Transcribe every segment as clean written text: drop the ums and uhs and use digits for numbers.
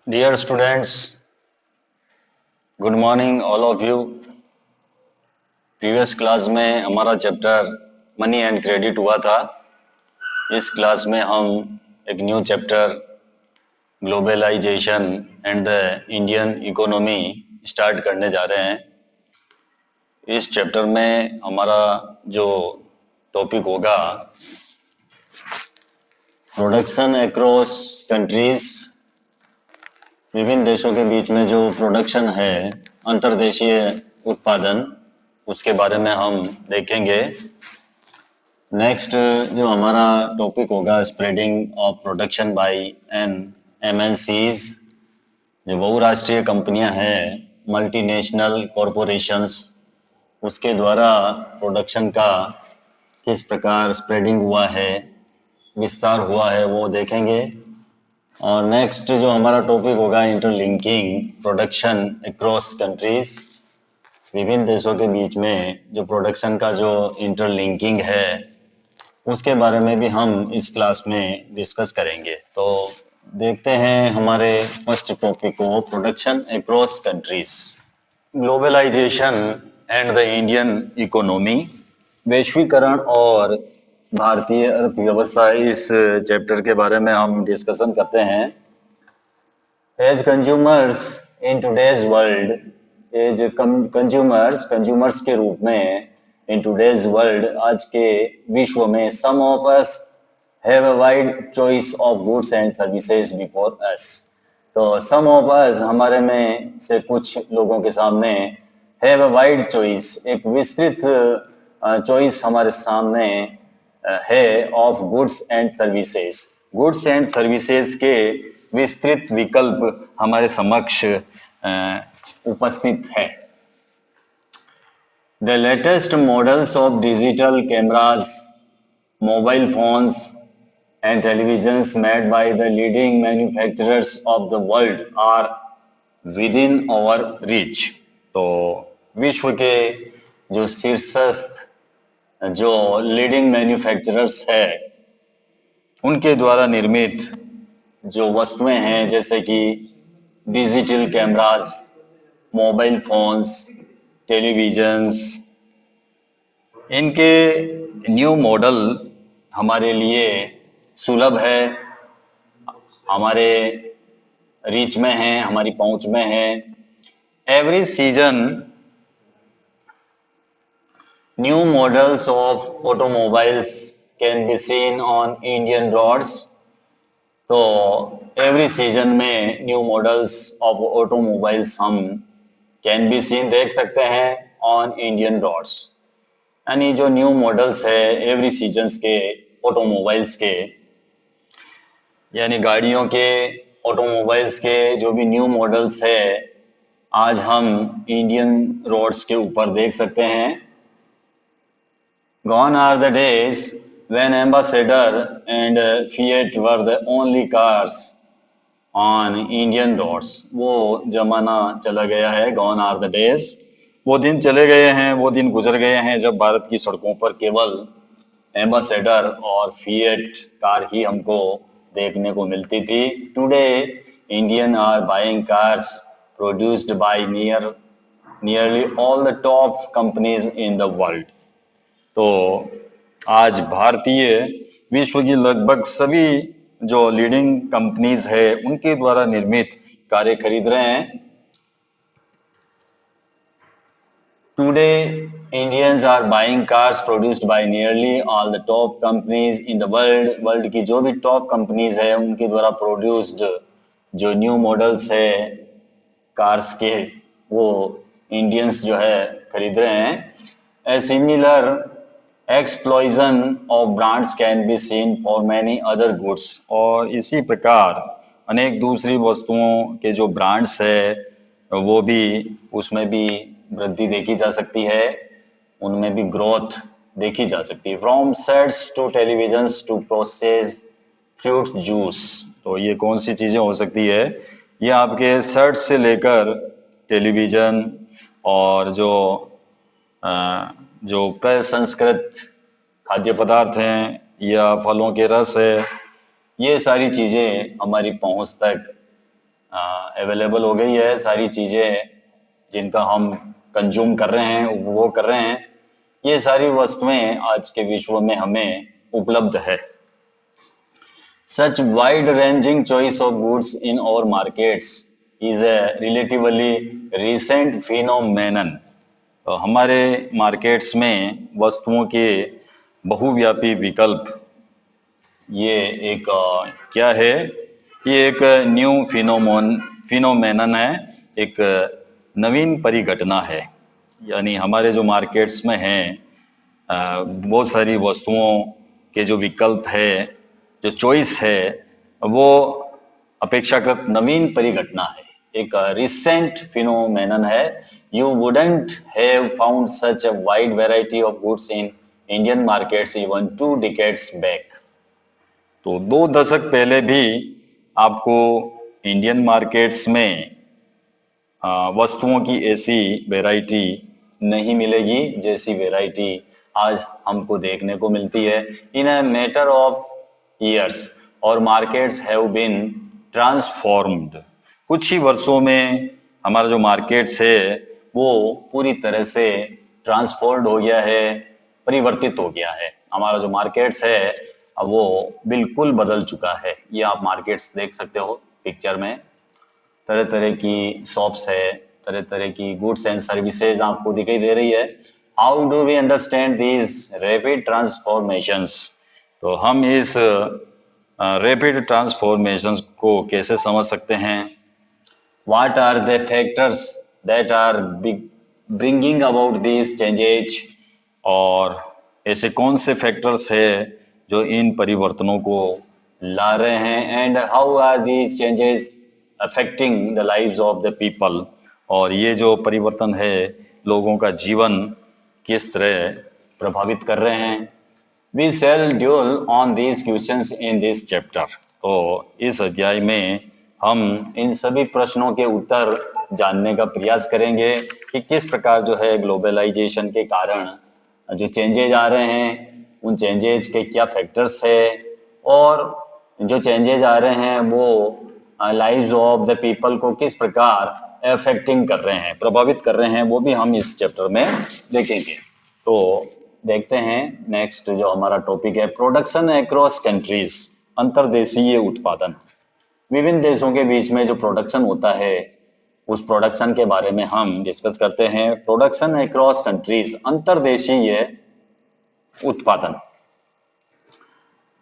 Dear students, good morning all of you. Previous class में हमारा chapter money and credit हुआ था. इस क्लास में हम एक new chapter globalization and the Indian economy start करने जा रहे हैं. इस चैप्टर में हमारा जो टॉपिक होगा प्रोडक्शन अक्रॉस कंट्रीज, विभिन्न देशों के बीच में जो प्रोडक्शन है, अंतर्देशीय उत्पादन, उसके बारे में हम देखेंगे. नेक्स्ट जो हमारा टॉपिक होगा spreading of production bye MNCs, जो बहुराष्ट्रीय कंपनियां हैं, मल्टीनेशनल कॉरपोरेशंस, उसके द्वारा प्रोडक्शन का किस प्रकार स्प्रेडिंग हुआ है, विस्तार हुआ है, वो देखेंगे. और नेक्स्ट जो हमारा टॉपिक होगा इंटरलिंकिंग प्रोडक्शन अक्रॉस कंट्रीज, विभिन्न देशों के बीच में जो प्रोडक्शन का जो इंटरलिंकिंग है, उसके बारे में भी हम इस क्लास में डिस्कस करेंगे. तो देखते हैं हमारे फर्स्ट टॉपिक को, production across countries. Globalization and the Indian economy, वैश्वीकरण और भारतीय अर्थव्यवस्था, इस चैप्टर के बारे में हम डिस्कशन करते हैं. As consumers in today's world, as consumers के रूप में इन टुडेज वर्ल्ड, आज के विश्व में, some of us have a wide choice of goods and services before us. तो सम ऑफ अस, हमारे में से कुछ लोगों के सामने, हैव अ वाइड चॉइस, एक विस्तृत चॉइस हमारे सामने है, of goods and services, goods and services के विस्तृत विकल्प हमारे समक्ष उपस्थित है. The latest models of digital cameras, mobile phones and televisions made by the leading manufacturers of the world are within our reach. तो विश्व के जो शीर्षस्थ जो लीडिंग मैन्युफैक्चरर्स है, उनके द्वारा निर्मित जो वस्तुएं हैं, जैसे कि digital cameras, mobile phones, televisions, इनके न्यू मॉडल हमारे लिए सुलभ है, हमारे रीच में है, हमारी पहुंच में है. Every season new models of automobiles can be seen on Indian roads. तो एवरी सीजन में न्यू मॉडल्स ऑफ ऑटोमोबाइल्स हम कैन बी सीन, देख सकते हैं, ऑन इंडियन रोड्स. यानी जो न्यू मॉडल्स है एवरी सीजन्स के ऑटोमोबाइल्स के, यानी गाड़ियों के, ऑटोमोबाइल्स के जो भी न्यू मॉडल्स है, आज हम इंडियन रोड्स के ऊपर देख सकते हैं. Gone are the days when Ambassador and Fiat were the only cars on Indian roads. वो जमाना चला गया है. Gone are the days, वो दिन चले गए हैं, वो दिन गुजर गए हैं जब भारत की सड़कों पर केवल एम्बासेडर और फिएट कार ही हमको देखने को मिलती थी. Today Indian are buying cars produced by nearly all the top companies in the world. तो आज भारतीय विश्व की लगभग सभी जो लीडिंग कंपनीज है, उनके द्वारा निर्मित कारें खरीद रहे हैं. Today Indians are buying cars produced by nearly all the top companies in the world. World की जो भी टॉप कंपनीज है, उनके द्वारा प्रोड्यूस्ड जो न्यू मॉडल्स है कार्स के, वो इंडियंस जो है खरीद रहे हैं. A similar explosion of brands can be seen for many other goods. और इसी प्रकार अनेक दूसरी वस्तुओं के जो ब्रांड्स है, वो भी, उसमें भी वृद्धि देखी जा सकती है, उनमें भी ग्रोथ देखी जा सकती है. From sets to televisions to process fruit juice. तो ये कौन सी चीज़ें हो सकती है? ये आपके सेट से लेकर टेलीविज़न और जो प्रसंस्कृत खाद्य पदार्थ हैं या फलों के रस है, ये सारी चीज़ें हमारी पहुंच तक अवेलेबल हो गई है, सारी चीजें जिनका हम कंज्यूम कर रहे हैं, उपभोग कर रहे हैं, ये सारी वस्तुएं आज के विश्व में हमें उपलब्ध है. Such wide-ranging choice of goods in our markets is a relatively recent phenomenon. तो हमारे मार्केट्स में वस्तुओं के बहुव्यापी विकल्प, ये एक क्या है, ये एक न्यू फिनोमेनन है, एक नवीन परिघटना है. यानी हमारे जो मार्केट्स में हैं बहुत सारी वस्तुओं के जो विकल्प है, जो चॉइस है, वो अपेक्षाकृत नवीन परिघटना है, एक रिसेंट फिनोमेनन है. You wouldn't have found such a wide variety of goods in Indian markets even 2 decades back. तो 2 दशक पहले भी आपको इंडियन मार्केट्स में वस्तुओं की ऐसी वैरायटी नहीं मिलेगी जैसी वैरायटी आज हमको देखने को मिलती है. इन अ मैटर ऑफ ईयर्स और मार्केट्स हैव बीन ट्रांसफॉर्म्ड. कुछ ही वर्षों में हमारा जो मार्केट्स है वो पूरी तरह से ट्रांसफॉर्म्ड हो गया है, परिवर्तित हो गया है. हमारा जो मार्केट्स है वो बिल्कुल बदल चुका है. ये आप मार्केट्स देख सकते हो पिक्चर में, तरह तरह की शॉप्स है, तरह तरह की गुड्स एंड सर्विसेज आपको दिखाई दे रही है. How do we understand these rapid transformations? तो हम इस रैपिड ट्रांसफॉर्मेशंस को कैसे समझ सकते हैं? What are the factors that are bringing about this changes? और ऐसे कौन से फैक्टर्स है जो इन परिवर्तनों को ला रहे हैं? And how are these changes affecting the lives of the people? और ये जो परिवर्तन है लोगों का जीवन किस तरह प्रभावित कर रहे हैं? We shall dwell on these questions in this chapter. तो इस अध्याय में हम इन सभी प्रश्नों के उत्तर जानने का प्रयास करेंगे कि किस प्रकार जो है ग्लोबलाइजेशन के कारण जो चेंजेज आ रहे हैं, उन चेंजेज के क्या फैक्टर्स है, और जो चेंजेज आ रहे हैं वो लाइव्स ऑफ द पीपल को किस प्रकार अफेक्टिंग कर रहे हैं, प्रभावित कर रहे हैं, वो भी हम इस चैप्टर में देखेंगे. तो देखते हैं नेक्स्ट जो हमारा टॉपिक है, प्रोडक्शन अक्रॉस कंट्रीज, अंतर्देशीय उत्पादन. विभिन्न देशों के बीच में जो प्रोडक्शन होता है उस प्रोडक्शन के बारे में हम डिस्कस करते हैं. प्रोडक्शन अक्रॉस कंट्रीज, अंतर्देशीय उत्पादन.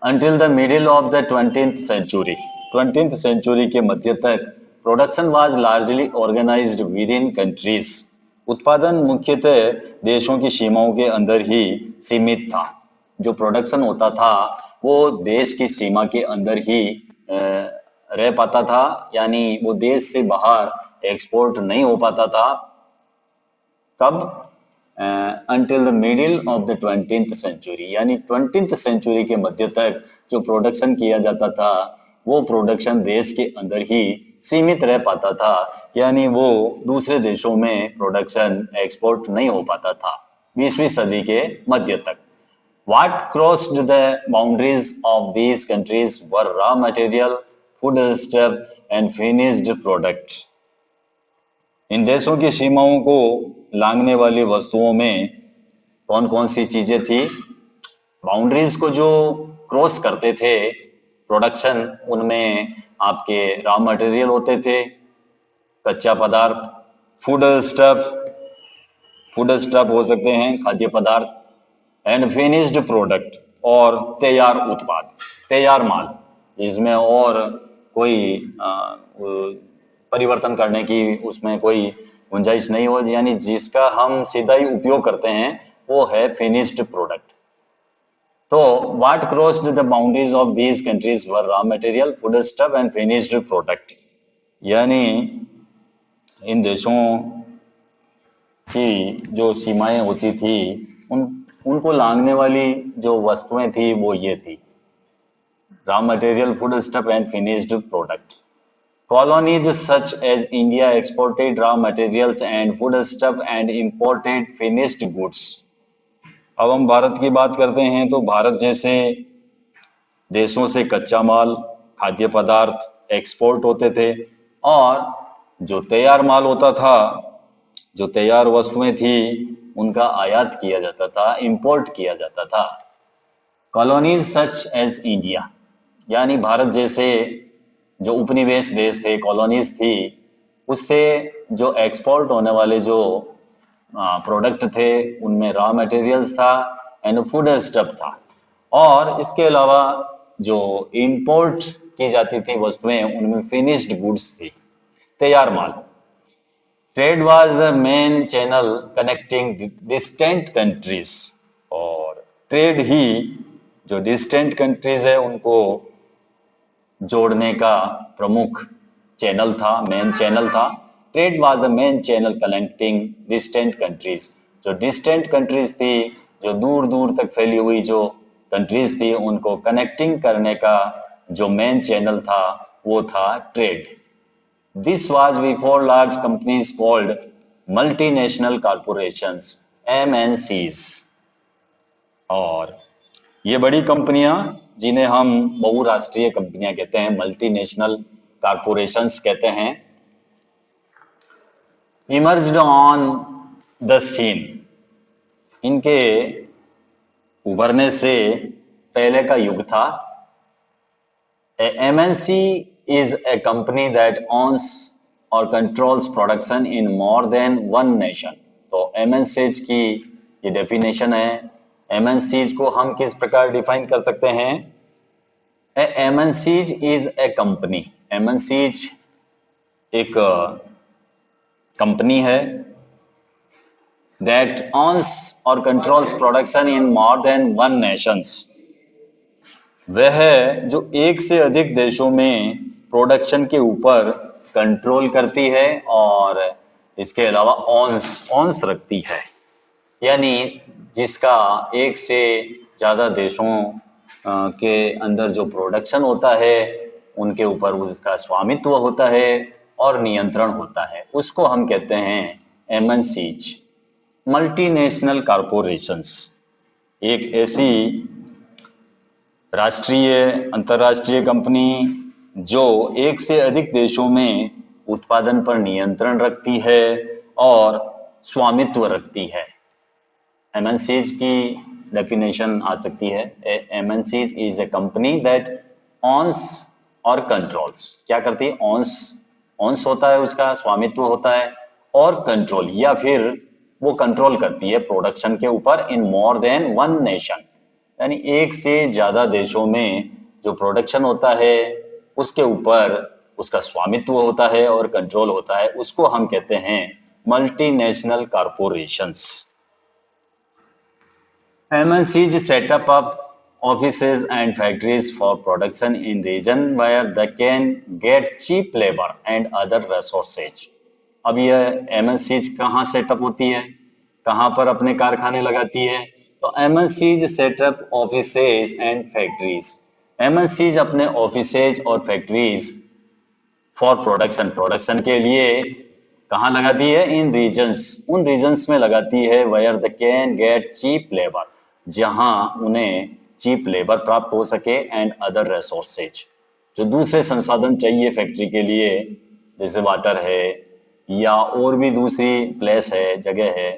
Until the middle of the 20th century, 20th century के मध्य तक production was largely organized within countries. उत्पादन मुख्यतः देशों की सीमाओं के अंदर ही सीमित था. जो प्रोडक्शन होता था वो देश की सीमा के अंदर ही रह पाता था, यानी वो देश से बाहर एक्सपोर्ट नहीं हो पाता था. कब? until the middle of the 20th century, यानी 20th century के मध्य तक जो प्रोडक्शन किया जाता था वो प्रोडक्शन देश के अंदर ही सीमित रह पाता था, यानी वो दूसरे देशों में प्रोडक्शन एक्सपोर्ट नहीं हो पाता था 20वीं सदी के मध्य तक. What crossed the boundaries of these countries were raw material, foodstuff and finished product. इन देशों की सीमाओं को लांघने वाली वस्तुओं में कौन कौन सी चीजें थी? बाउंड्रीज को जो क्रॉस करते थे प्रोडक्शन, उनमें आपके रॉ मटेरियल होते थे, कच्चा पदार्थ, फूड स्टफ हो सकते हैं, खाद्य पदार्थ, एंड फिनिश्ड प्रोडक्ट, और तैयार उत्पाद, तैयार माल, इसमें और कोई परिवर्तन करने की उसमें कोई गुंजाइश नहीं हो, यानी जिसका हम सीधा ही उपयोग करते हैं वो है फिनिश्ड प्रोडक्ट. तो what crossed the boundaries of these countries were raw material, food stuff and finished product. यानी इन देशों की जो सीमाएं होती थी उनको लांघने वाली जो वस्तुएं थी वो ये थी, raw material, food stuff and finished product. Colonies such as India exported raw materials and foodstuff and imported finished goods. अब हम भारत की बात करते हैं तो भारत जैसे देशों से कच्चा माल, खाद्य पदार्थ एक्सपोर्ट होते थे और जो तैयार माल होता था, जो तैयार वस्तुएं थी, उनका आयात किया जाता था, इंपोर्ट किया जाता था। कॉलोनीज सच एज इंडिया, यानी भारत जैसे जो उपनिवेश देश थे, कॉलोनीज थी, उससे जो एक्सपोर्ट होने वाले जो प्रोडक्ट थे, उनमें रॉ मटेरियल्स था एंड फूड स्टफ था। और इसके अलावा जो इंपोर्ट की जाती थी वस्तुएं, उनमें फिनिश्ड गुड्स थी, तैयार माल। Trade was the main channel connecting distant countries, और ट्रेड ही जो डिस्टेंट कंट्रीज है उनको जोड़ने का प्रमुख चैनल था, मेन चैनल था। Trade was the main channel connecting distant countries, जो डिस्टेंट कंट्रीज थी, जो दूर दूर तक फैली हुई जो कंट्रीज थी, उनको कनेक्टिंग करने का जो मेन चैनल था वो था trade. This was before large companies called multinational corporations, MNCs। और ये बड़ी कंपनियां, जिन्हें हम बहुराष्ट्रीय कंपनियां कहते हैं, मल्टीनेशनल कॉरपोरेशंस कहते हैं, इमर्ज्ड ऑन द सीन। इनके उभरने से पहले का युग था। MNC is a company that owns or controls production in more than one nation। तो MNCs की ये डेफिनेशन है। MNCs को हम किस प्रकार डिफाइन कर सकते हैं? MNCs is a company। MNCs एक कंपनी है that owns or controls production in more than one nations। वह है जो एक से अधिक देशों में प्रोडक्शन के ऊपर कंट्रोल करती है और इसके अलावा ऑन्स रखती है, यानी जिसका एक से ज़्यादा देशों के अंदर जो प्रोडक्शन होता है, उनके ऊपर उसका स्वामित्व होता है और नियंत्रण होता है, उसको हम कहते हैं MNCs, मल्टीनेशनल कॉरपोरेशंस। एक ऐसी राष्ट्रीय अंतर्राष्ट्रीय कंपनी जो एक से अधिक देशों में उत्पादन पर नियंत्रण रखती है और स्वामित्व रखती है। MNCs की डेफिनेशन आ सकती है, MNCs is a company that owns or controls. क्या करती है? ऑन्स होता है, उसका स्वामित्व होता है, और कंट्रोल या फिर वो कंट्रोल करती है प्रोडक्शन के ऊपर इन मोर देन वन नेशन, यानी एक से ज्यादा देशों में जो प्रोडक्शन होता है उसके ऊपर उसका स्वामित्व होता है और कंट्रोल होता है, उसको हम कहते हैं multinational corporations. MNCs set up offices and factories for production in region where they can get cheap labor and other resources। अब यह MNCs कहाँ सेटअप होती है, कहाँ पर अपने कारखाने लगाती है? तो MNCs setup offices and factories. MNCs अपने ऑफिसेज और फैक्ट्रीज फॉर प्रोडक्शन के लिए कहाँ लगाती है? इन रीजन्स, उन रीजन्स में लगाती है where they can get cheap labour, जहां उन्हें चीप लेबर प्राप्त हो सके, एंड अदर रिसोर्सेज, जो दूसरे संसाधन चाहिए फैक्ट्री के लिए, जैसे वाटर है या और भी दूसरी प्लेस है, जगह है,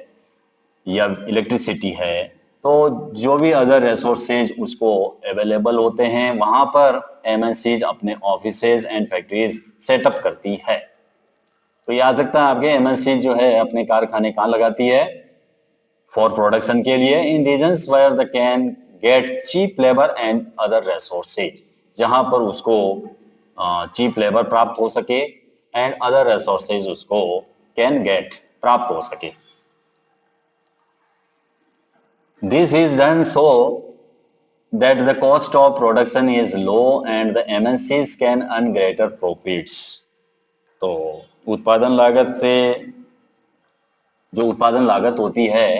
या इलेक्ट्रिसिटी है, तो जो भी अदर रिसोर्सेज उसको अवेलेबल होते हैं, वहां पर MNCs अपने ऑफिसेज एंड फैक्ट्रीज सेटअप करती है। तो ये आ सकता है आपके, MNCs जो है अपने कारखाने कहाँ लगाती है? फॉर प्रोडक्शन के लिए in regions where they can get cheap labour and other resources, जहां पर उसको चीप लेबर प्राप्त हो सके एंड अदर रिसोर्सेज उसको कैन गेट प्राप्त हो सके। This is done so that the cost of production is low and the MNCs can earn greater profits। तो उत्पादन लागत से, जो उत्पादन लागत होती है,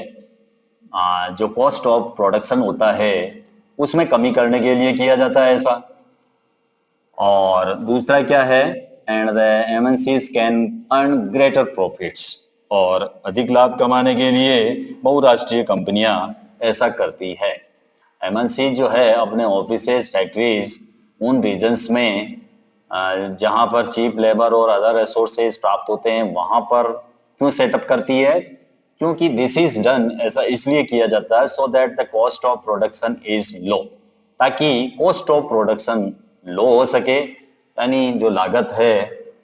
जो कॉस्ट ऑफ प्रोडक्शन होता है, उसमें कमी करने के लिए किया जाता है ऐसा। और दूसरा क्या है? And the MNCs can earn greater profits, और अधिक लाभ कमाने के लिए बहुराष्ट्रीय कंपनियां ऐसा करती है। MNC जो है अपने ऑफिसेज फैक्ट्रीज उन रीजन्स में जहां पर चीप लेबर और अदर रिसोर्सेज प्राप्त होते हैं वहां पर क्यों सेटअप करती है? क्योंकि दिस इज डन, ऐसा इसलिए किया जाता है so that the cost of production is low, ताकि कॉस्ट ऑफ प्रोडक्शन लो हो सके, यानी जो लागत है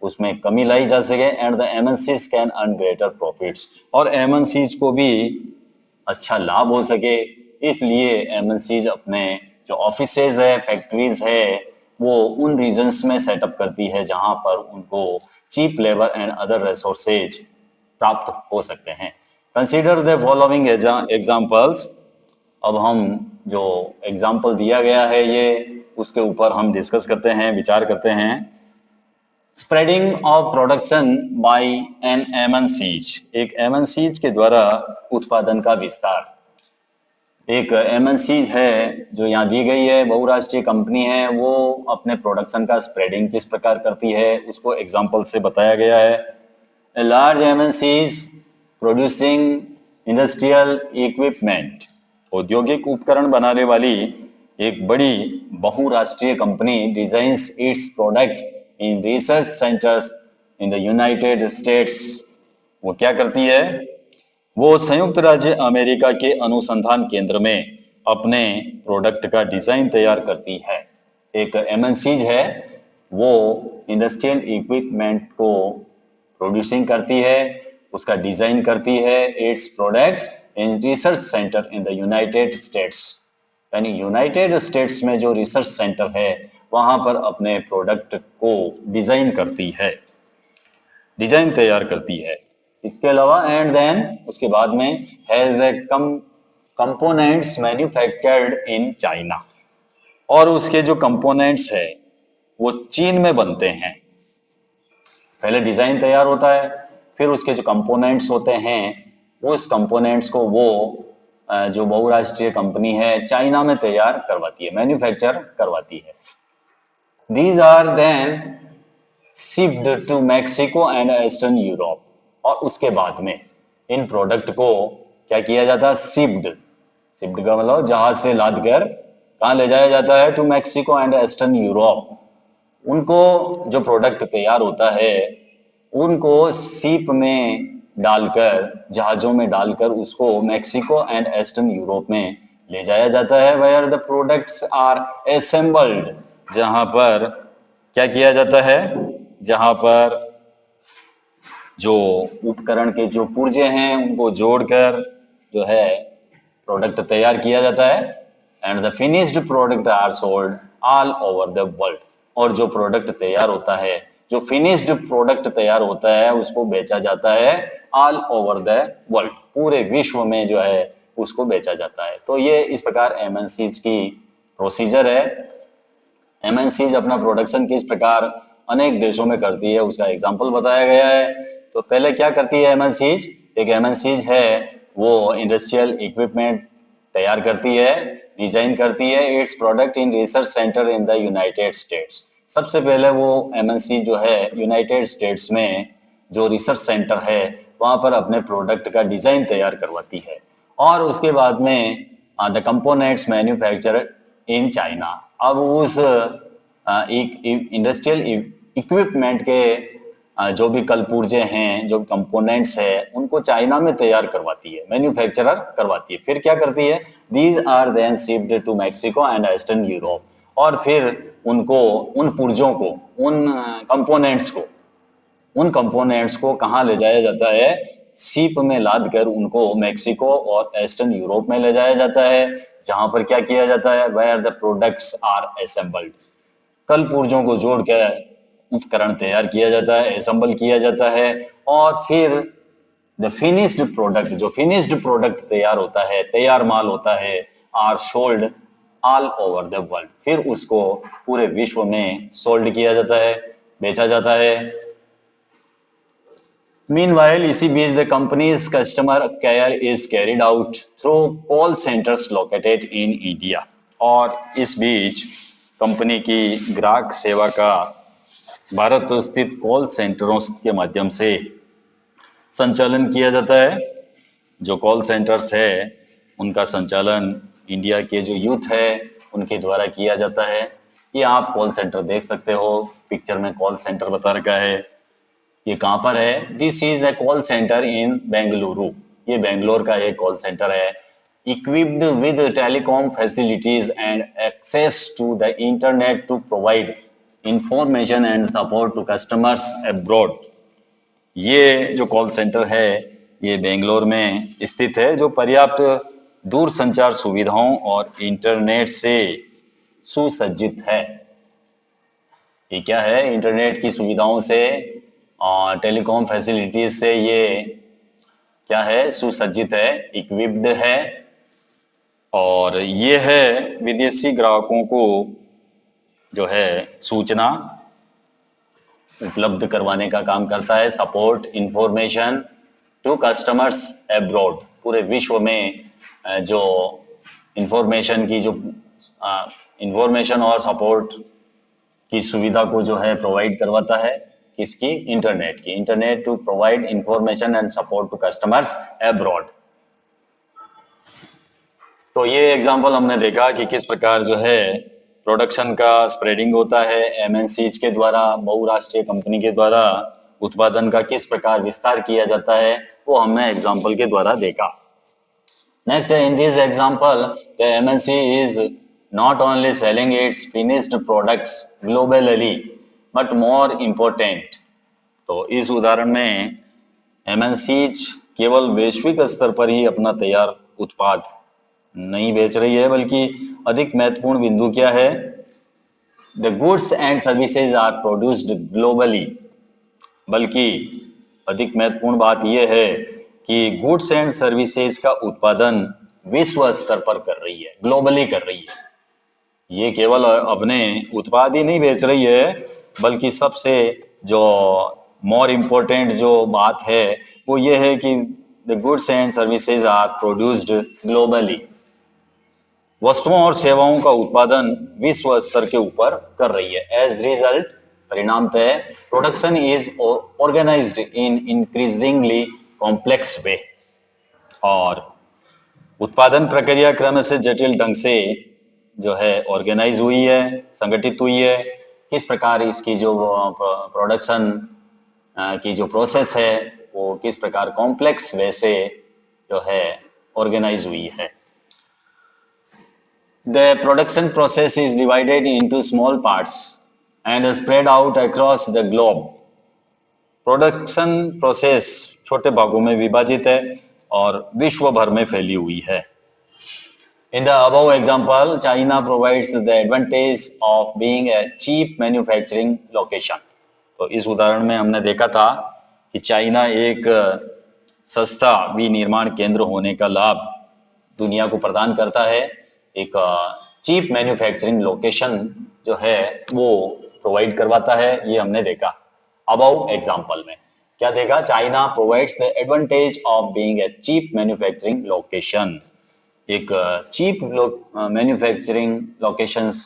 उसमें कमी लाई जा सके, and the MNCs can earn greater profits, और एमएनसीज को भी अच्छा लाभ हो सके। इसलिए एमएनसीज अपने जो ऑफिसेज है, फैक्ट्रीज है, वो उन रीजन्स में सेटअप करती है जहां पर उनको cheap labour and other resources प्राप्त हो सकते हैं। Consider the following examples. अब हम जो एग्जाम्पल दिया गया है ये उसके ऊपर हम डिस्कस करते हैं, विचार करते हैं। Spreading of production by an MNCs, एक एमएनसीज के द्वारा उत्पादन का विस्तार। एक एमएनसीज है जो यहाँ दी गई है, बहुराष्ट्रीय कंपनी है, वो अपने प्रोडक्शन का स्प्रेडिंग किस प्रकार करती है उसको एग्जाम्पल से बताया गया है। A large MNCs producing industrial equipment, औद्योगिक उपकरण बनाने वाली एक बड़ी बहुराष्ट्रीय company designs it's product in research centres in the United states. वो क्या करती है? वो संयुक्त राज्य अमेरिका के अनुसंधान केंद्र में अपने प्रोडक्ट का डिजाइन तैयार करती है। एक एमएनसीज है, वो इंडस्ट्रियल इक्विपमेंट को प्रोड्यूसिंग करती है, उसका डिजाइन करती है, its products in research centre in the United states, यानी यूनाइटेड स्टेट्स में जो रिसर्च सेंटर है वहां पर अपने प्रोडक्ट को डिजाइन करती है, डिजाइन तैयार करती है। इसके अलावा एंड देन उसके बाद में has the components manufactured in China, और उसके जो कंपोनेंट्स है वो चीन में बनते हैं। पहले डिजाइन तैयार होता है, फिर उसके जो कंपोनेंट्स होते हैं उस कंपोनेंट्स को वो जो बहुराष्ट्रीय कंपनी है चाइना में तैयार करवाती है, मैन्युफैक्चर करवाती है। These are then shipped to Mexico and eastern Europe, और उसके बाद में इन प्रोडक्ट को क्या किया जाता है? शिप्ड, शिप्ड का मतलब जहाज से लाद कर कहाँ ले जाया जाता है? To Mexico and eastern Europe. उनको जो प्रोडक्ट तैयार होता है उनको शिप में डालकर, जहाजों में डालकर उसको मैक्सिको एंड ईस्टर्न यूरोप में ले जाया जाता है, where the products are assembled, जहां पर क्या किया जाता है? जहां पर जो उपकरण के जो पुर्जे हैं उनको जोड़कर जो है प्रोडक्ट तैयार किया जाता है, and the finished product are sold all over the world, और जो प्रोडक्ट तैयार होता है, जो फिनिश्ड प्रोडक्ट तैयार होता है उसको बेचा जाता है ऑल ओवर द वर्ल्ड, पूरे विश्व में जो है उसको बेचा जाता है। तो ये इस प्रकार एमएनसीज की प्रोसीजर है। एमएनसीज अपना प्रोडक्शन किस प्रकार अनेक देशों में करती है उसका एग्जाम्पल बताया गया है। तो पहले क्या करती है एमएनसीज? एक एमएनसीज है वो इंडस्ट्रियल इक्विपमेंट तैयार करती है, डिजाइन करती है, it's product in research centre in the United states. सबसे पहले वो एमएनसी जो है यूनाइटेड स्टेट्स में जो रिसर्च सेंटर है वहां पर अपने प्रोडक्ट का डिजाइन तैयार करवाती है, और उसके बाद में the components manufacture in China. अब उस इंडस्ट्रियल इक्विपमेंट के जो भी कलपुर्जे हैं, जो कंपोनेंट्स है, उनको चाइना में तैयार करवाती है, मैन्युफैक्चरर करवाती है। फिर क्या करती है? These are then shipped to Mexico and eastern Europe, और फिर उनको, उन पुर्जों को, उन कंपोनेंट्स को कहाँ ले जाया जाता है? शिप में लाद कर उनको मैक्सिको और ईस्टर्न यूरोप में ले जाया जाता है, जहां पर क्या किया जाता है? Where the products are assembled, कल पुर्जों को जोड़कर उपकरण तैयार किया जाता है, असेंबल किया जाता है, और फिर द फिनिश्ड प्रोडक्ट, जो फिनिश्ड प्रोडक्ट तैयार होता है, तैयार माल होता है, are sold all over the world, फिर उसको पूरे विश्व में सोल्ड किया जाता है, बेचा जाता है। मीनवाइल इसी बीच the company's customer care is carried out through call centres located in India, और इस बीच कंपनी की ग्राहक सेवा का भारत स्थित कॉल सेंटरों के माध्यम से संचालन किया जाता है। जो कॉल सेंटर्स है उनका संचालन इंडिया के जो यूथ है उनके द्वारा किया जाता है। ये आप कॉल सेंटर देख सकते हो, पिक्चर में कॉल सेंटर बता रखा है। ये कहाँ पर है? This is a call centre in Bengaluru. ये बेंगलोर का एक कॉल सेंटर है, equipped with telecom facilities and access to the internet to provide information and support to customers abroad. ये जो कॉल सेंटर है ये बेंगलोर में स्थित है, जो पर्याप्त दूर संचार सुविधाओं और इंटरनेट से सुसज्जित है। ये क्या है? इंटरनेट की सुविधाओं से और टेलीकॉम फैसिलिटीज से ये क्या है? सुसज्जित है, इक्विप्ड है, और ये है विदेशी ग्राहकों को जो है सूचना उपलब्ध करवाने का काम करता है, support information to customers abroad. पूरे विश्व में जो इंफॉर्मेशन की जो इंफॉर्मेशन और सपोर्ट की सुविधा को जो है प्रोवाइड करवाता है, किसकी? इंटरनेट की। Internet to provide information and support to customers abroad. तो ये एग्जांपल हमने देखा कि किस प्रकार जो है प्रोडक्शन का स्प्रेडिंग होता है, एमएनसीज के द्वारा, बहुराष्ट्रीय कंपनी के द्वारा उत्पादन का किस प्रकार विस्तार किया जाता है, वो हमने एग्जांपल के द्वारा देखा। Next, in this example, the MNC is not only selling its finished products globally, but more important. तो इस उदाहरण में MNCs केवल वैश्विक स्तर पर ही अपना तैयार उत्पाद नहीं बेच रही है, बल्कि अधिक महत्वपूर्ण बिंदु क्या है? The goods and services are produced globally. बल्कि अधिक महत्वपूर्ण बात यह है कि गुड्स एंड सर्विसेज का उत्पादन विश्व स्तर पर कर रही है, ग्लोबली कर रही है। ये केवल अपने उत्पाद ही नहीं बेच रही है, बल्कि सबसे जो मोर इम्पोर्टेंट जो बात है वो ये है कि the goods and services are produced globally. वस्तुओं और सेवाओं का उत्पादन विश्व स्तर के ऊपर कर रही है। एज रिजल्ट, परिणामतः, production is organised in increasingly complex way. और उत्पादन प्रक्रिया क्रम से जटिल ढंग से जो है ऑर्गेनाइज हुई है, संगठित हुई है। किस प्रकार इसकी जो प्रोडक्शन की जो प्रोसेस है वो किस प्रकार कॉम्प्लेक्स वे से जो है ऑर्गेनाइज हुई है। The production process is divided into small parts and spread out across the globe. Production process छोटे भागों में विभाजित है और विश्व भर में फैली हुई है। In the above example, China provides the advantage of being a cheap manufacturing location. तो इस उदाहरण में हमने देखा था कि चाइना एक सस्ता विनिर्माण केंद्र होने का लाभ दुनिया को प्रदान करता है। एक चीप मैन्युफैक्चरिंग लोकेशन जो है वो प्रोवाइड करवाता है, ये हमने देखा। अबव एग्जांपल में क्या देखा? China provides the advantage of being a cheap manufacturing location. एक चीप मैन्युफैक्चरिंग लोकेशंस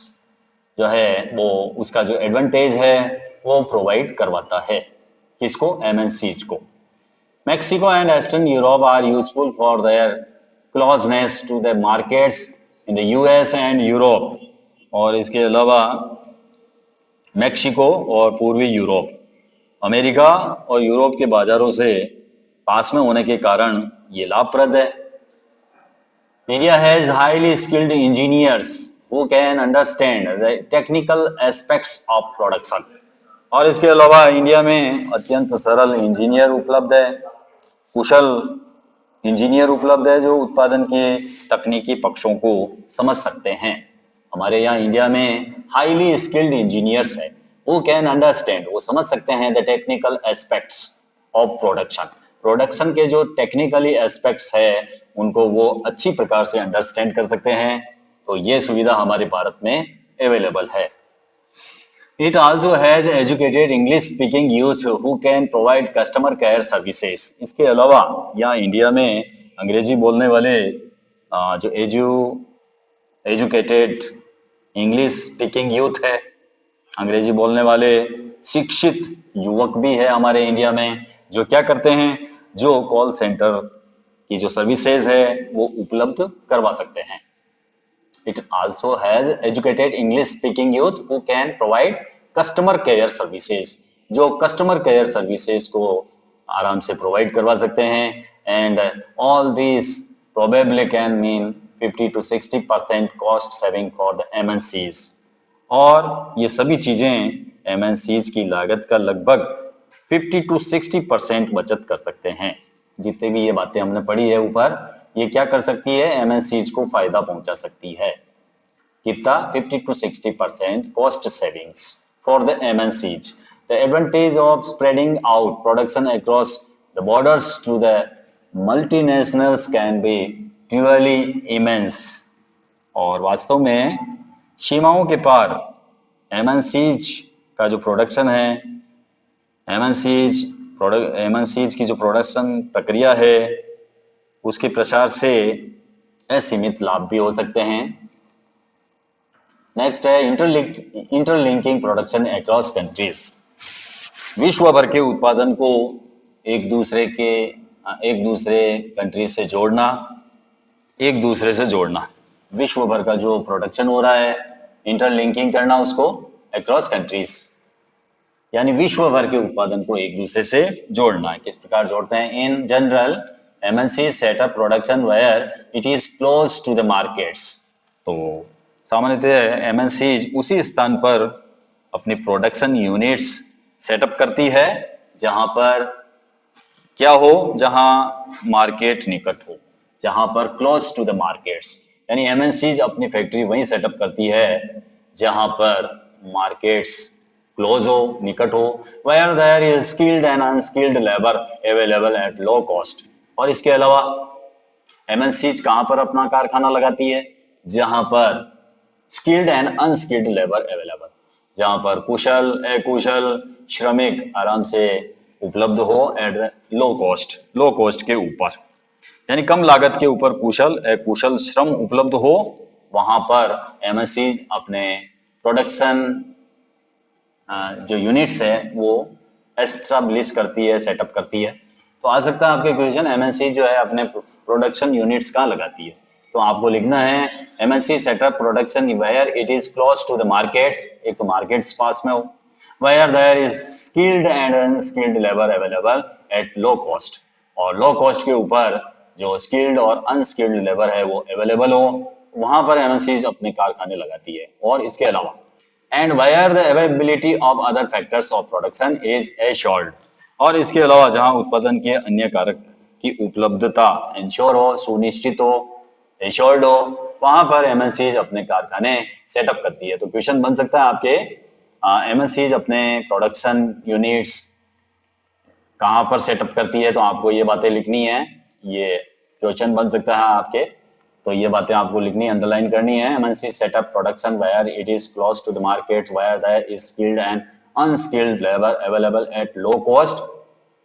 जो है वो उसका जो एडवांटेज है वो प्रोवाइड करवाता है। किसको? एमएनसीज को। Mexico and Eastern Europe are useful for their closeness to the markets in the US and Europe. और इसके अलावा मेक्सिको और पूर्वी यूरोप, अमेरिका और यूरोप के बाजारों से पास में होने के कारण ये लाभप्रद है। India has highly skilled engineers who can understand the technical aspects of production. और इसके अलावा इंडिया में अत्यंत सरल इंजीनियर उपलब्ध है, कुशल इंजीनियर उपलब्ध है जो उत्पादन के तकनीकी पक्षों को समझ सकते हैं। हमारे यहाँ इंडिया में हाईली स्किल्ड इंजीनियर्स है, वो कैन अंडरस्टैंड, वो समझ सकते हैं the technical aspects of production. Production के जो टेक्निकली एस्पेक्ट्स है उनको वो अच्छी प्रकार से अंडरस्टैंड कर सकते हैं। तो ये सुविधा हमारे भारत में अवेलेबल है। It also has educated English speaking youth who can provide customer care services. इसके अलावा यहाँ इंडिया में अंग्रेजी बोलने वाले जो एजुकेटेड इंग्लिश स्पीकिंग यूथ है, अंग्रेजी बोलने वाले शिक्षित युवक भी है हमारे इंडिया में, जो क्या करते हैं? जो कॉल सेंटर की जो सर्विसेज है वो उपलब्ध करवा सकते हैं। It also has educated English speaking youth who can provide customer care services, जो customer care services को आराम से provide करवा सकते हैं. And all these probably can mean 50 to 60% cost saving for the MNCs. और ये सभी चीजें MNCs की लागत का लगभग 50 to 60% बचत कर सकते हैं. जितने भी ये बातें हमने पढ़ी है ऊपर, ये क्या कर सकती है, MNCs को फायदा पहुंचा सकती है. कितना, 50 to 60% cost savings for the MNCs. The advantage of spreading out production across the borders to the multinationals can be truly immense. और वास्तव में सीमाओं के पार MNCs का जो प्रोडक्शन है, MNCs की जो प्रोडक्शन प्रक्रिया है, उसके प्रसार से असीमित लाभ भी हो सकते हैं. नेक्स्ट है इंटरलिंकिंग प्रोडक्शन अक्रॉस कंट्रीज. विश्व भर के उत्पादन को एक दूसरे कंट्री से जोड़ना, विश्व भर का जो प्रोडक्शन हो रहा है, इंटरलिंकिंग करना उसको अक्रॉस कंट्रीज, यानी विश्व भर के उत्पादन को एक दूसरे से जोड़ना. किस प्रकार जोड़ते हैं? In general MNC setup production where it is close to the markets. तो सामान्यतः MNC उसी स्थान पर अपनी प्रोडक्शन यूनिट्स सेटअप करती है जहां पर क्या हो, जहां मार्केट निकट हो, जहां पर क्लोज टू द मार्केट्स, यानी MNC अपनी फैक्ट्री वहीं सेटअप करती है जहां पर मार्केट्स क्लोज हो, निकट हो. Where there is skilled and unskilled labour available at low cost. और इसके अलावा MNC कहां पर अपना कारखाना लगाती है? जहां पर skilled and unskilled labour available, जहां पर कुशल अकुशल श्रमिक आराम से उपलब्ध हो एट लो कॉस्ट के ऊपर, यानी कम लागत के ऊपर कुशल अकुशल श्रम उपलब्ध हो, वहां पर MNC अपने प्रोडक्शन जो यूनिट्स है वो एस्टैब्लिश करती है, सेटअप करती है. तो आ सकता है आपके क्वेश्चन, MNC जो है अपने प्रोडक्शन यूनिट्स कहाँ लगाती है? तो आपको लिखना है MNC setup production where it is close to the markets, एक तो मार्केट्स पास में हो, where there is skilled and unskilled labour available at low cost, और लो कॉस्ट के ऊपर जो स्किल्ड और अनस्किल्ड लेबर है वो अवेलेबल हो, वहां पर MNC अपने कारखाने लगाती है. और इसके अलावा and where the availability of other factors of production is assured, और इसके अलावा जहां उत्पादन के अन्य कारक की उपलब्धता इंश्योर हो, सुनिश्चित हो, एश्योर्ड हो, वहां पर MNC अपने कारखाने सेटअप करती है. तो क्वेश्चन बन सकता है आपके, MNC अपने प्रोडक्शन यूनिट्स कहां पर सेटअप करती है, तो आपको ये बातें लिखनी है. ये क्वेश्चन बन सकता है आपके, तो ये बातें आपको लिखनी, अंडरलाइन करनी है. MNC setup production where it is close to the market, where there is skilled and unskilled labour available at low cost,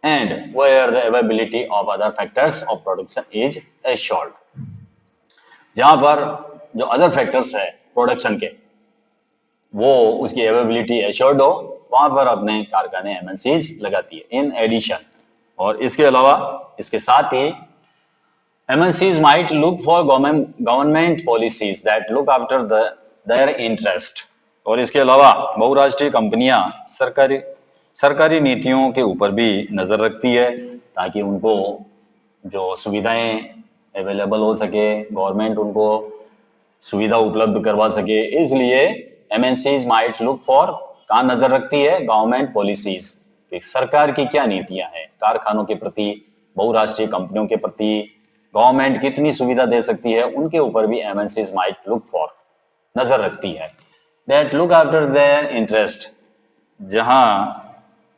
and where the availability of other factors of production is assured. जहां पर जो other factors है production के, वो उसकी availability assured हो, वहां पर अपने कारखाने MNC लगाती है. इन एडिशन, और इसके अलावा, इसके साथ ही MNCs might look for government policies that look after their interest. और इसके अलावा बहुराष्ट्रीय कंपनियां सरकारी नीतियों के ऊपर भी नजर रखती है ताकि उनको जो सुविधाएं अवेलेबल हो सके, गवर्नमेंट उनको सुविधा उपलब्ध करवा सके. इसलिए MNCs might look for, कहाँ नजर रखती है? गवर्नमेंट पॉलिसीज, सरकार की क्या नीतियां हैं कारखानों के प्रति, बहुराष्ट्रीय कंपनियों के प्रति, गवर्नमेंट कितनी सुविधा दे सकती है, उनके ऊपर भी MNCs might look for, नजर रखती है. That look after their interest, जहां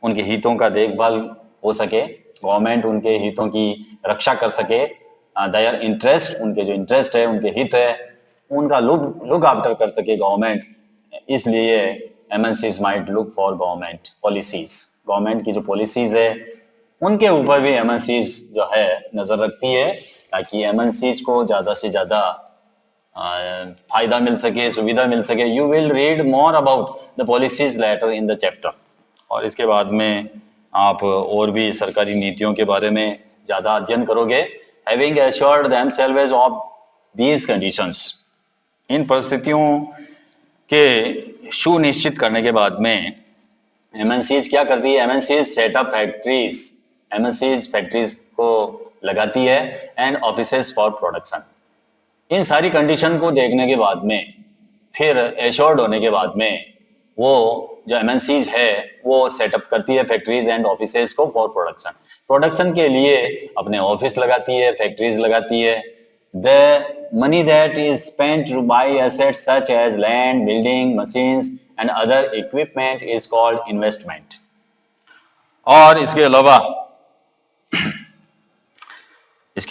उनके हितों का देखभाल हो सके, गवर्नमेंट उनके हितों की रक्षा कर सके. their interest, उनके जो इंटरेस्ट है, उनके हित है, उनका लुक आफ्टर कर सके गवर्नमेंट. इसलिए MNCs might look for government policies, government की जो पॉलिसीज है उनके ऊपर भी MNCs जो है नजर रखती है ताकि MNCs को ज्यादा से ज्यादा फायदा मिल सके, सुविधा मिल सके. You will read more about the policies later in the chapter, और इसके बाद में आप और भी सरकारी नीतियों के बारे में ज्यादा अध्ययन करोगे. Having assured themselves of these conditions, इन परिस्थितियों के सुनिश्चित करने के बाद में एमएनसीज क्या करती है? MNCs setup factories, MNCs factories को लगाती है एंड ऑफिसेज फॉर प्रोडक्शन। इन सारी कंडीशन को देखने के बाद में फिर एश्योर्ड होने के बाद में वो जो एमएनसीज है वो सेटअप करती है फैक्ट्रीज एंड ऑफिसेज को फॉर प्रोडक्शन। प्रोडक्शन के लिए अपने ऑफिस लगाती है, फैक्ट्रीज लगाती है। The money that is spent to buy assets such as land, building, machines and other equipment is called investment. और इसके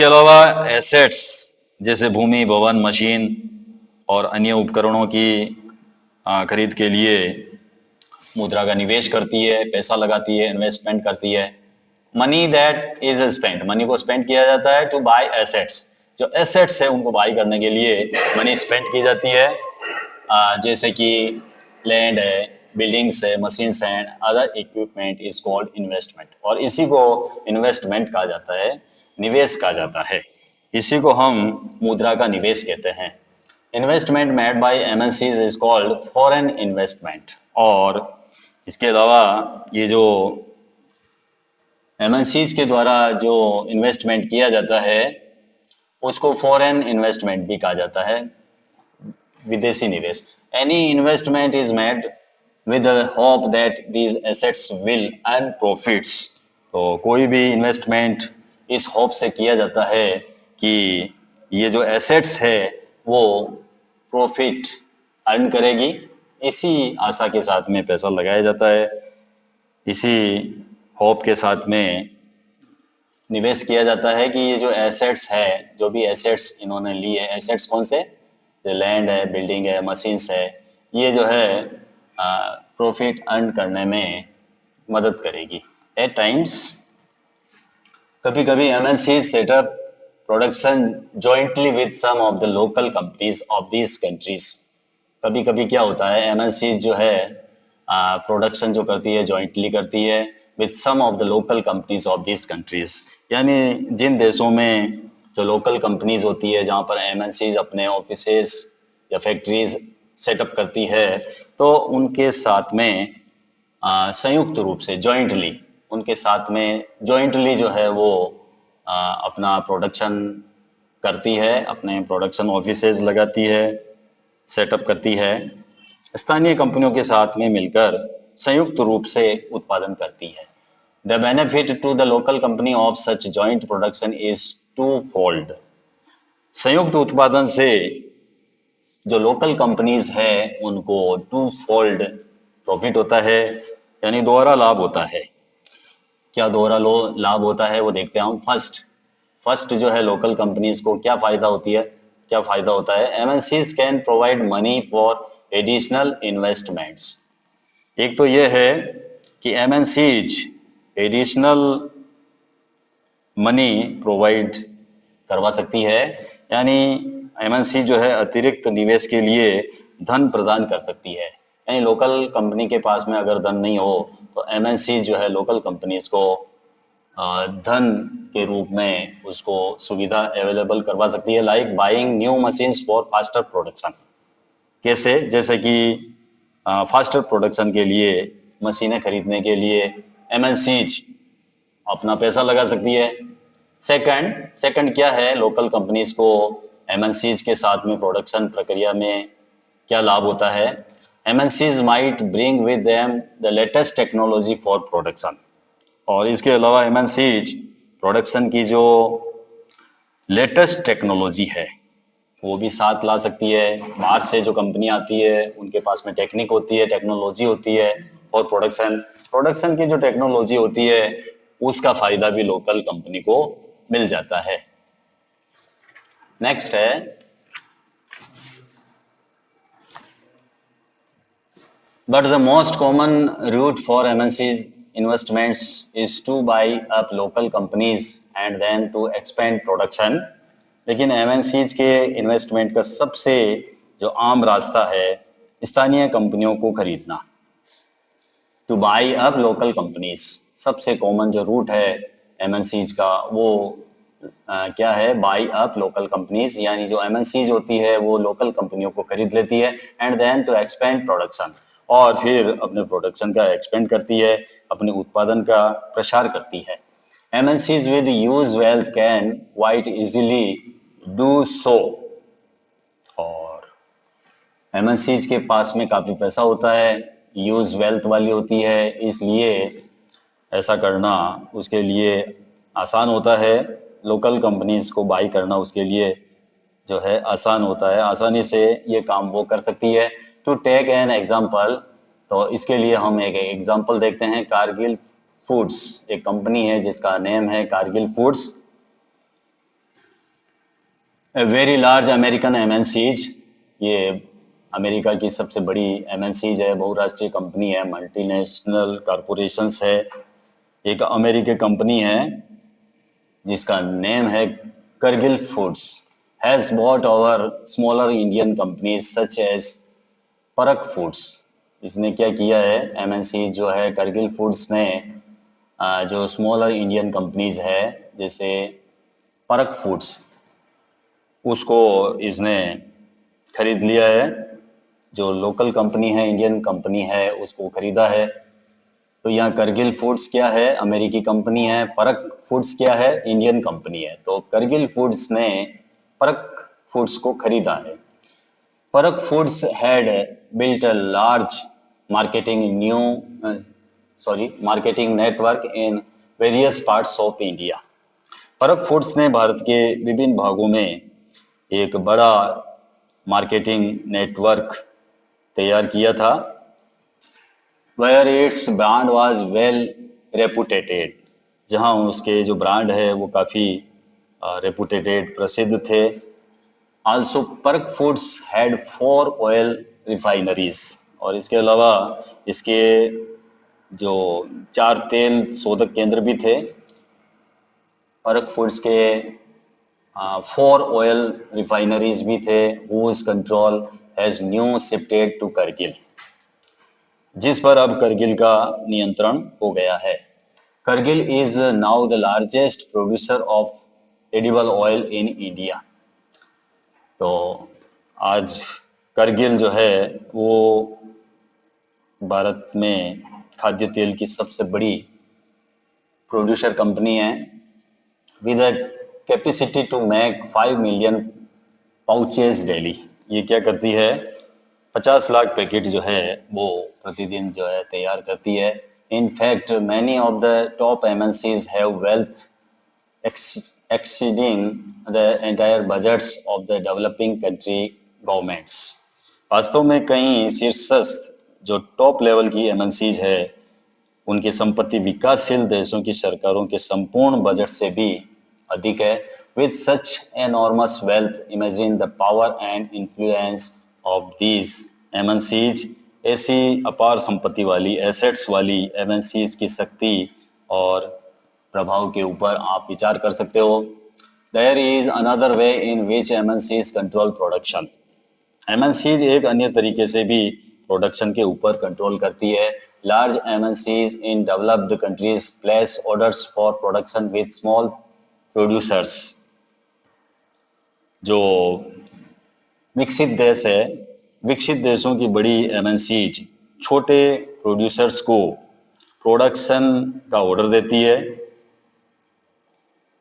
अलावा एसेट्स जैसे भूमि, भवन, मशीन और अन्य उपकरणों की खरीद के लिए मुद्रा का निवेश करती है, पैसा लगाती है, इन्वेस्टमेंट करती है। Money that is spent, money को स्पेंड किया जाता है टू बाय एसेट्स, जो एसेट्स है उनको बाय करने के लिए मनी स्पेंड की जाती है। जैसे कि लैंड है, बिल्डिंग्स है, मशीन्स हैं, other equipment is called investment. और इसी को इन्वेस्टमेंट कहा जाता है, निवेश कहा जाता है। इसी को हम मुद्रा का निवेश कहते हैं। Investment made by MNCs is called foreign investment. और इसके अलावा ये जो एमएनसीज के द्वारा जो इन्वेस्टमेंट किया जाता है उसको फॉरेन इन्वेस्टमेंट भी कहा जाता है, विदेशी निवेश। Any investment is made with the hope that these assets will earn profits. तो कोई भी इन्वेस्टमेंट इस होप से किया जाता है कि ये जो एसेट्स है वो प्रॉफिट अर्न करेगी। इसी आशा के साथ में पैसा लगाया जाता है, इसी होप के साथ में निवेश किया जाता है कि ये जो एसेट्स है, जो भी एसेट्स इन्होंने लिए, एसेट्स कौन से? जो लैंड है, बिल्डिंग है, मशीन्स है, ये जो है प्रॉफिट अर्न करने में मदद करेगी। एट टाइम्स कभी कभी MNC setup production jointly with some of the local companies of these countries. कभी कभी क्या होता है, एमएनसी जो है प्रोडक्शन जो करती है जॉइंटली करती है with some of the local companies of this countries. यानी जिन देशों में जो लोकल कंपनीज होती है, जहाँ पर एमएनसीज अपने ऑफिसेज या फैक्ट्रीज सेटअप करती है, तो उनके साथ में संयुक्त रूप से जॉइंटली, उनके साथ में जॉइंटली जो है वो अपना प्रोडक्शन करती है, अपने प्रोडक्शन ऑफिसेज लगाती है, सेटअप करती है, स्थानीय कंपनियों के साथ में मिलकर संयुक्त रूप से उत्पादन करती है। The benefit to the local company of such joint production is twofold. संयुक्त उत्पादन से जो लोकल कंपनीज है उनको टू फोल्ड प्रॉफिट होता है, यानी दोहरा लाभ होता है। क्या दोहरा लाभ होता है वो देखते हैं हम। फर्स्ट जो है लोकल कंपनीज को क्या फायदा होती है, क्या फायदा होता है? MNCs can provide money for additional investments. एक तो ये है कि एमएनसीज एडिशनल मनी प्रोवाइड करवा सकती है, यानी एमएनसी जो है अतिरिक्त निवेश के लिए धन प्रदान कर सकती है। यानी लोकल कंपनी के पास में अगर धन नहीं हो तो एमएनसी जो है लोकल कंपनीज को धन के रूप में उसको सुविधा अवेलेबल करवा सकती है, like buying new machines for faster production. कैसे? जैसे कि फास्टर प्रोडक्शन के लिए मशीनें खरीदने के लिए एमएनसीज अपना पैसा लगा सकती है। सेकंड क्या है, लोकल कंपनीज को एमएनसीज के साथ में प्रोडक्शन प्रक्रिया में क्या लाभ होता है? MNCs might bring with them the latest technology for production. और इसके अलावा एमएनसीज प्रोडक्शन की जो लेटेस्ट टेक्नोलॉजी है वो भी साथ ला सकती है। बाहर से जो कंपनी आती है उनके पास में टेक्निक होती है, टेक्नोलॉजी होती है, और प्रोडक्शन की जो टेक्नोलॉजी होती है उसका फायदा भी लोकल कंपनी को मिल जाता है। नेक्स्ट है but the most common route for MNCs investments is to buy up local companies and then to expand production। लेकिन एमएनसीज के इन्वेस्टमेंट का सबसे जो आम रास्ता है स्थानीय कंपनियों को खरीदना। Two by up local companies, सबसे कॉमन जो रूट है एमएनसीज का वो क्या है, बाई अप लोकल कंपनीज, यानी जो एमएनसीज होती है वो लोकल कंपनियों को खरीद लेती है, and then to expand production, और फिर अपने प्रोडक्शन का एक्सपेंड करती है, अपने उत्पादन का प्रसार करती है। MNCs with huge wealth can quite easily do so, और एमएनसीज के पास में काफ़ी पैसा होता है, ह्यूज वेल्थ वाली होती है, इसलिए ऐसा करना उसके लिए आसान होता है, लोकल कंपनीज को बाई करना उसके लिए जो है आसान होता है, आसानी से ये काम वो कर सकती है। टू टेक एन एग्जाम्पल, तो इसके लिए हम एक एग्जाम्पल देखते हैं। कारगिल फूड्स एक कंपनी है जिसका नेम है Kargil foods, a very large American MNCs, ये अमेरिका की सबसे बड़ी एमएनसीज है, बहुराष्ट्रीय कंपनी है, मल्टीनेशनल कॉरपोरेशंस है, एक अमेरिकी कंपनी है जिसका नेम है Cargill foods, has bought over smaller Indian companies such as Parakh foods. इसने क्या किया है, एमएनसी जो है करगिल फूड्स ने जो स्मॉलर इंडियन कंपनीज है जैसे परक फूड्स, उसको इसने खरीद लिया है, जो लोकल कंपनी है, इंडियन कंपनी है, उसको खरीदा है। तो यहाँ करगिल फूड्स क्या है, अमेरिकी कंपनी है, परक फूड्स क्या है, इंडियन कंपनी है। तो करगिल फूड्स ने परक फूड्स को खरीदा है। परक foods had built a large marketing new marketing network in various parts of India. परक फूड्स ने भारत के विभिन्न भागों में एक बड़ा मार्केटिंग नेटवर्क तैयार किया था, where its brand was well reputated, जहां उसके जो ब्रांड है वो काफ़ी रेपुटेटेड प्रसिद्ध थे। आल्सो परक फूड्स हैड 4 ऑयल रिफाइनरीज, और इसके अलावा इसके जो 4 तेल शोधक केंद्र भी थे। परक फूड्स के 4 ऑयल रिफाइनरीज भी थे, whose control has new shifted to Cargill, जिस पर अब करगिल का नियंत्रण हो गया है। Cargill is now the largest producer of edible oil in India. तो आज करगिल जो है वो भारत में खाद्य तेल की सबसे बड़ी प्रोड्यूसर कंपनी है, with a capacity to make 5 million pouches daily. ये क्या करती है, 50 लाख पैकेट जो है वो प्रतिदिन जो है तैयार करती है। In fact many of the top MNCs have wealth exceeding the entire budgets of the developing country governments। वास्तव में कई शीर्षस्थ जो टॉप लेवल की एमएनसीज है उनकी संपत्ति विकासशील देशों की सरकारों के संपूर्ण बजट से भी अधिक है। With such enormous wealth imagine the power and influence of these MNCs, ऐसी अपार संपत्ति वाली एसेट्स वाली एमएनसीज की शक्ति और प्रभाव के ऊपर आप विचार कर सकते हो। There is another way in which MNCs control production. MNCs एक अन्य तरीके से भी प्रोडक्शन के ऊपर कंट्रोल करती है। Large MNCs in developed countries place orders for production with small producers. जो विकसित देश है, विकसित देशों की बड़ी एमएनसीज छोटे प्रोड्यूसर्स को प्रोडक्शन का ऑर्डर देती है।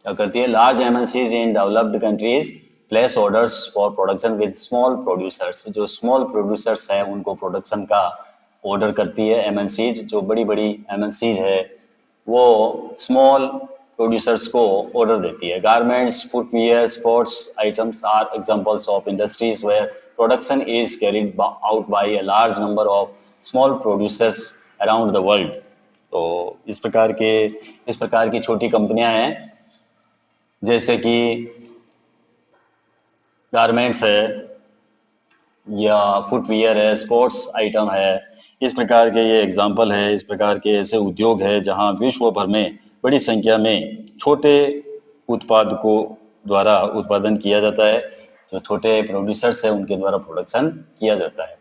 क्या करती है, large MNCs in developed countries place orders for production with small producers. जो स्मॉल प्रोड्यूसर्स हैं उनको प्रोडक्शन का ऑर्डर करती है एमएनसीज। जो बड़ी बड़ी एमएनसीज है वो स्मॉल प्रोड्यूसर्स को ऑर्डर देती है। Garments, footwear, sports items are examples of industries where production is carried out by a large number of small producers around the world. तो इस प्रकार की छोटी कंपनियां हैं, जैसे कि गारमेंट्स है या फुटवियर है, स्पोर्ट्स आइटम है। इस प्रकार के ये एग्जाम्पल है, इस प्रकार के ऐसे उद्योग है जहां विश्व भर में बड़ी संख्या में छोटे उत्पादकों द्वारा उत्पादन किया जाता है। जो छोटे प्रोड्यूसर्स है उनके द्वारा प्रोडक्शन किया जाता है।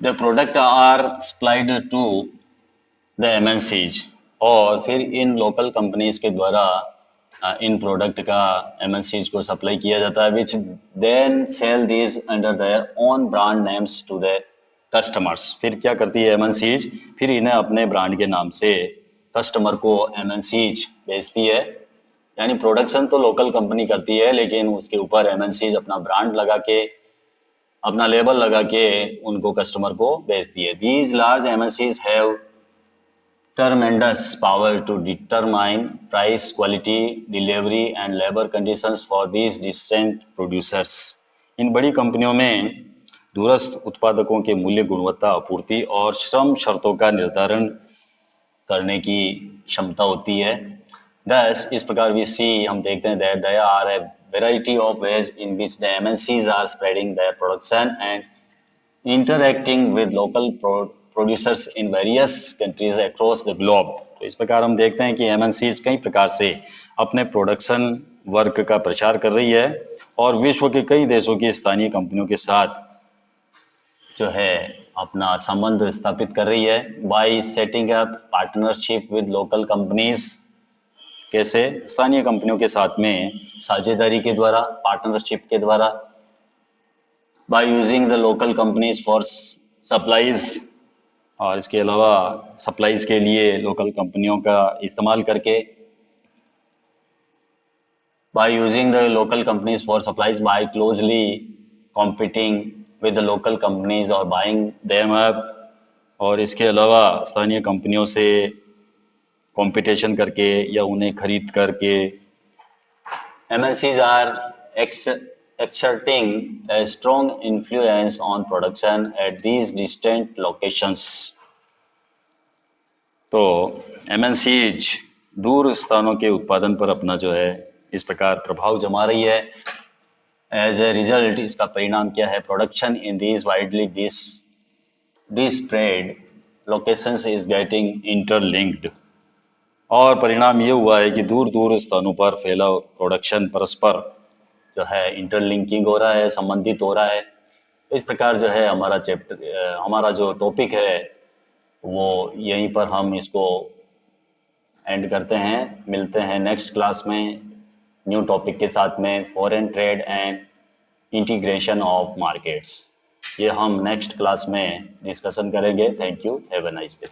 The product are supplied to the MNCs, और फिर इन लोकल कंपनीज के द्वारा इन प्रोडक्ट का एमएनसीज को सप्लाई किया जाता है, which then sell these under their own brand names to the customers. फिर क्या करती है एमएनसीज, फिर इन्हें अपने ब्रांड के नाम से कस्टमर को एमएनसीज बेचती है। यानी प्रोडक्शन तो लोकल कंपनी करती है, लेकिन उसके ऊपर एमएनसीज अपना ब्रांड लगा के, अपना लेबल लगा के उनको कस्टमर को बेचती है। These large MNCs have tremendous power to determine price, quality, delivery and labor conditions for these distant producers। इन बड़ी कंपनियों में दूरस्थ उत्पादकों के मूल्य, गुणवत्ता, आपूर्ति और श्रम शर्तों का निर्धारण करने की क्षमता होती है। Thus, इस प्रकार हम देखते हैं that there are a variety of ways in which the MNCs are spreading their production and interacting with local producers in various countries across the globe। तो इस प्रकार हम देखते हैं कि एमएनसीज कई प्रकार से अपने प्रोडक्शन वर्क का प्रचार कर रही है और विश्व के कई देशों की स्थानीय कंपनियों के साथ जो है अपना संबंध स्थापित कर रही है। Bye setting up partnership with local companies, कैसे? स्थानीय कंपनियों के साथ में साझेदारी के द्वारा, पार्टनरशिप के द्वारा। by using the local companies for supplies, और इसके अलावा सप्लाईज के लिए लोकल कंपनियों का इस्तेमाल करके। by using the local companies for supplies by closely competing with the local companies or buying them up, और इसके अलावा स्थानीय कंपनियों से कंपटीशन करके या उन्हें खरीद करके। MNCs are exerting a strong influence on production at these distant locations। तो MNCs दूर स्थानों के उत्पादन पर अपना जो है इस प्रकार प्रभाव जमा रही है। एज ए रिजल्ट, इसका परिणाम क्या है? Production in these widely dispersed locations is getting interlinked. और परिणाम ये हुआ है कि दूर दूर स्थानों पर फैला प्रोडक्शन परस्पर जो है इंटरलिंकिंग हो रहा है, संबंधित हो रहा है। इस प्रकार जो है हमारा जो टॉपिक है वो यहीं पर हम इसको एंड करते हैं। मिलते हैं नेक्स्ट क्लास में न्यू टॉपिक के साथ में, foreign trade and integration of markets. ये हम नेक्स्ट क्लास में डिस्कशन करेंगे। Thank you, have a nice day.